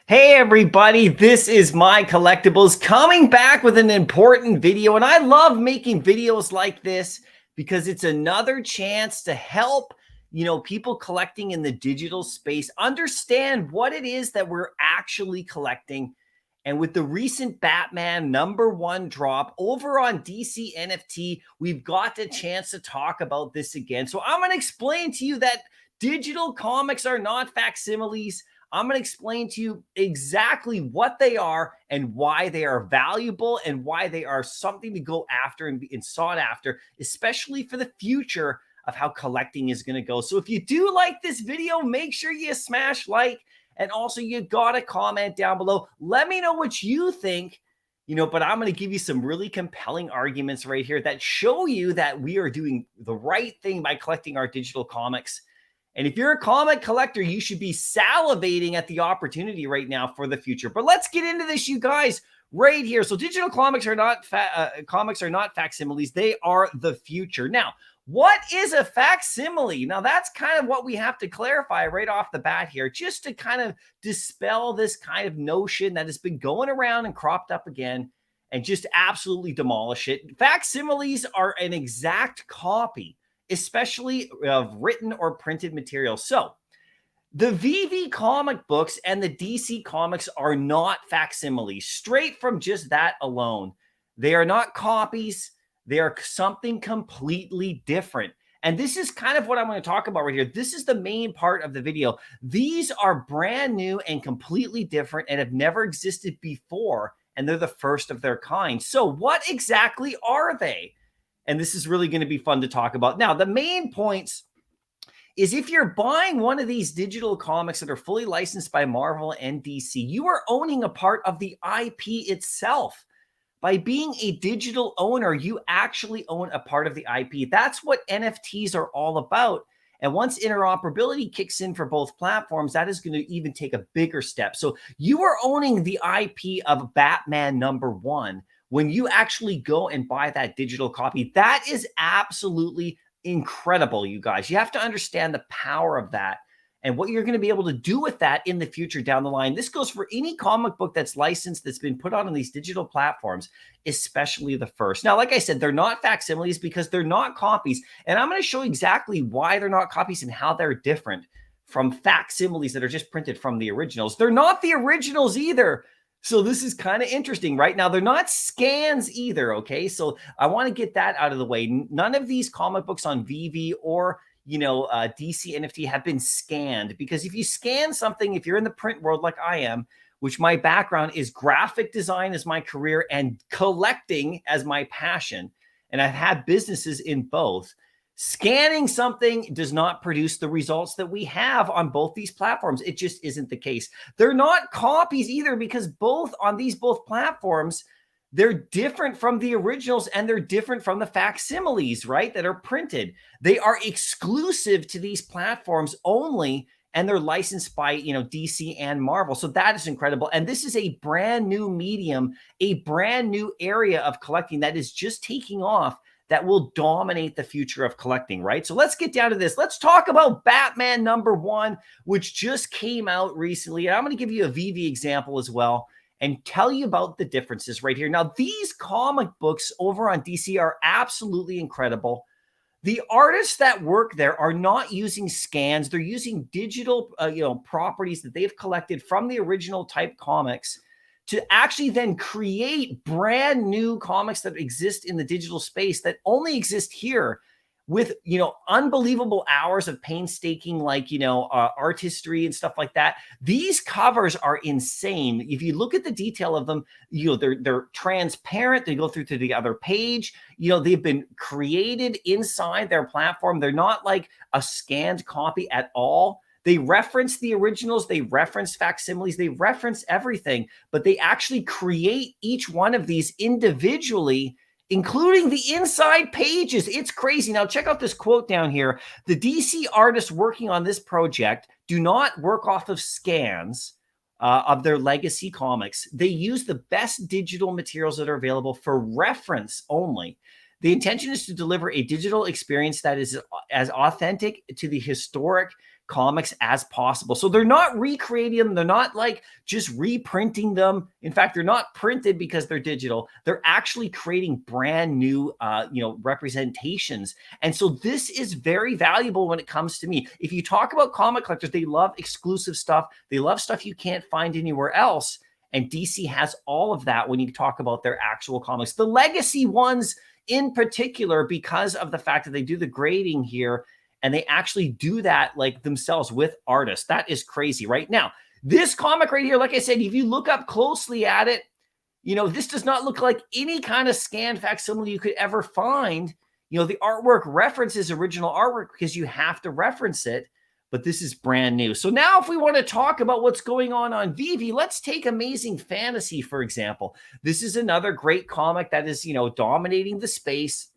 Hey everybody, this is MyCollectables coming back with an important video. And I love making videos like this because it's another chance to help, people collecting in the digital space understand what it is that we're actually collecting. And with the recent Batman #1 drop over on DC NFT, we've got the chance to talk about this again. So I'm going to explain to you that digital comics are not facsimiles. I'm going to explain to you exactly what they are and why they are valuable and why they are something to go after and sought after, especially for the future of how collecting is going to go. So if you do like this video, make sure you smash like, and also you got to comment down below. Let me know what you think. But I'm going to give you some really compelling arguments right here that show you that we are doing the right thing by collecting our digital comics. And if you're a comic collector, you should be salivating at the opportunity right now for the future. But let's get into this, you guys, right here. So digital comics are not facsimiles. They are the future. Now, what is a facsimile? Now, that's kind of what we have to clarify right off the bat here, just to kind of dispel this kind of notion that has been going around and cropped up again and just absolutely demolish it. Facsimiles are an exact copy, especially of written or printed material. So the VV comic books and the DC comics are not facsimiles, straight from just that alone. They are not copies. They are something completely different. And this is kind of what I'm going to talk about right here. This is the main part of the video. These are brand new and completely different and have never existed before. And they're the first of their kind. So what exactly are they? And this is really going to be fun to talk about. Now, the main points is if you're buying one of these digital comics that are fully licensed by Marvel and DC, you are owning a part of the IP itself. By being a digital owner, you actually own a part of the IP. That's what NFTs are all about. And once interoperability kicks in for both platforms, that is going to even take a bigger step. So you are owning the IP of Batman #1 when you actually go and buy that digital copy. That is absolutely incredible, you guys. You have to understand the power of that and what you're going to be able to do with that in the future down the line. This goes for any comic book that's licensed, that's been put out on these digital platforms, especially the first. Now, like I said, they're not facsimiles because they're not copies. And I'm going to show exactly why they're not copies and how they're different from facsimiles that are just printed from the originals. They're not the originals either. So this is kind of interesting, right? Now, they're not scans either, okay? So I want to get that out of the way. None of these comic books on VV or DC NFT have been scanned, because if you scan something, if you're in the print world like I am, which my background is graphic design as my career and collecting as my passion, and I've had businesses in both, scanning something does not produce the results that we have on both these platforms. It just isn't the case. They're not copies either, because both platforms, they're different from the originals and they're different from the facsimiles, right, that are printed. They are exclusive to these platforms only, and they're licensed by, DC and Marvel. So that is incredible. And this is a brand new medium, a brand new area of collecting that is just taking off, that will dominate the future of collecting, right? So let's get down to this. Let's talk about Batman #1, which just came out recently. And I'm going to give you a VV example as well and tell you about the differences right here. Now, these comic books over on DC are absolutely incredible. The artists that work there are not using scans. They're using digital, properties that they've collected from the original type comics to actually then create brand new comics that exist in the digital space that only exist here, with, unbelievable hours of painstaking, art history and stuff like that. These covers are insane. If you look at the detail of them, they're transparent. They go through to the other page. They've been created inside their platform. They're not like a scanned copy at all. They reference the originals, they reference facsimiles, they reference everything, but they actually create each one of these individually, including the inside pages. It's crazy. Now, check out this quote down here. The DC artists working on this project do not work off of scans of their legacy comics. They use the best digital materials that are available for reference only. The intention is to deliver a digital experience that is as authentic to the historic comics as possible. So they're not recreating them. They're not like just reprinting them. In fact, they're not printed because they're digital. They're actually creating brand new, representations. And so this is very valuable when it comes to me. If you talk about comic collectors, they love exclusive stuff. They love stuff you can't find anywhere else. And DC has all of that when you talk about their actual comics. The legacy ones in particular, because of the fact that they do the grading here and they actually do that like themselves with artists. That is crazy. Right now, this comic right here, like I said, if you look up closely at it, this does not look like any kind of scanned facsimile you could ever find. The artwork references original artwork because you have to reference it. But this is brand new. So now if we want to talk about what's going on Veve, let's take Amazing Fantasy, for example. This is another great comic that is, dominating the space.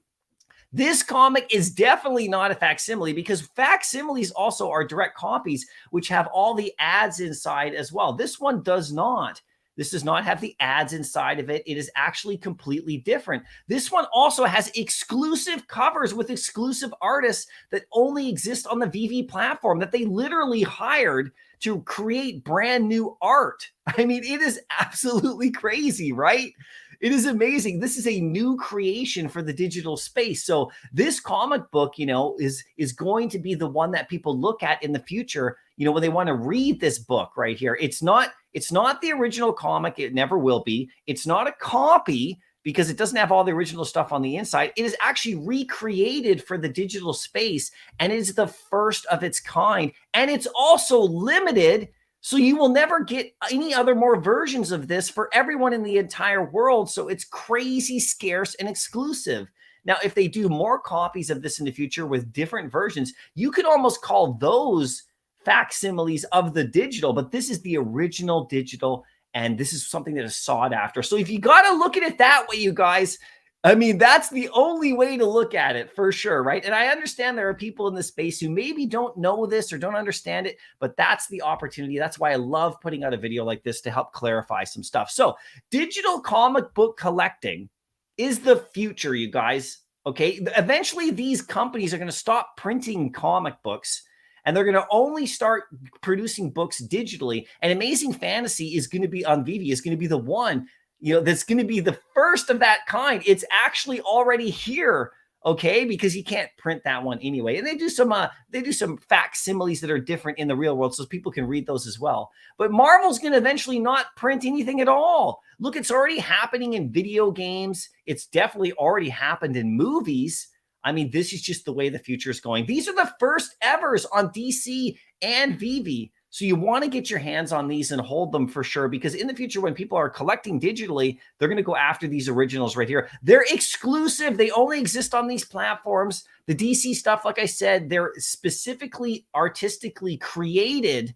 This comic is definitely not a facsimile because facsimiles also are direct copies, which have all the ads inside as well. This one does not. This does not have the ads inside of it. It is actually completely different. This one also has exclusive covers with exclusive artists that only exist on the Veve platform that they literally hired to create brand new art. I mean, it is absolutely crazy, right? It is amazing. This is a new creation for the digital space. So this comic book, is going to be the one that people look at in the future, when they want to read this book right here. It's not the original comic. It never will be. It's not a copy because it doesn't have all the original stuff on the inside. It is actually recreated for the digital space, and it is the first of its kind. And it's also limited, so you will never get any other more versions of this for everyone in the entire world. So it's crazy scarce and exclusive. Now, if they do more copies of this in the future with different versions, you could almost call those facsimiles of the digital, but this is the original digital, and this is something that is sought after. So if you got to look at it that way, you guys, I mean, that's the only way to look at it for sure, right? And I understand there are people in this space who maybe don't know this or don't understand it, but that's the opportunity. That's why I love putting out a video like this to help clarify some stuff. So digital comic book collecting is the future, you guys, okay? Eventually, these companies are going to stop printing comic books, and they're going to only start producing books digitally. And Amazing Fantasy is going to be on Veve, is going to be the one, that's going to be the first of that kind. It's actually already here, okay? Because you can't print that one anyway. And they do some facsimiles that are different in the real world, so people can read those as well. But Marvel's going to eventually not print anything at all. Look, it's already happening in video games. It's definitely already happened in movies. I mean, this is just the way the future is going. These are the first evers on DC and Veve. So you want to get your hands on these and hold them for sure, because in the future, when people are collecting digitally, they're going to go after these originals right here. They're exclusive. They only exist on these platforms. The DC stuff, like I said, they're specifically artistically created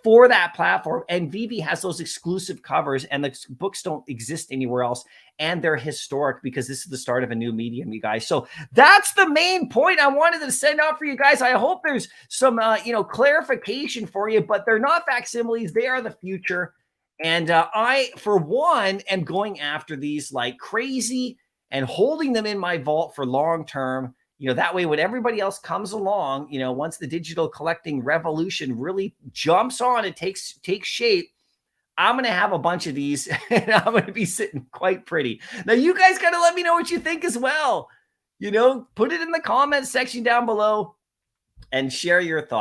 for that platform, and Veve has those exclusive covers, and the books don't exist anywhere else, and they're historic because this is the start of a new medium, you guys. So that's the main point I wanted to send out for you guys. I hope there's some clarification for you, but they're not facsimiles. They are the future, and I, for one, am going after these like crazy and holding them in my vault for long term. That way, when everybody else comes along, once the digital collecting revolution really jumps on and takes shape, I'm going to have a bunch of these and I'm going to be sitting quite pretty. Now, you guys got to let me know what you think as well. Put it in the comments section down below and share your thoughts.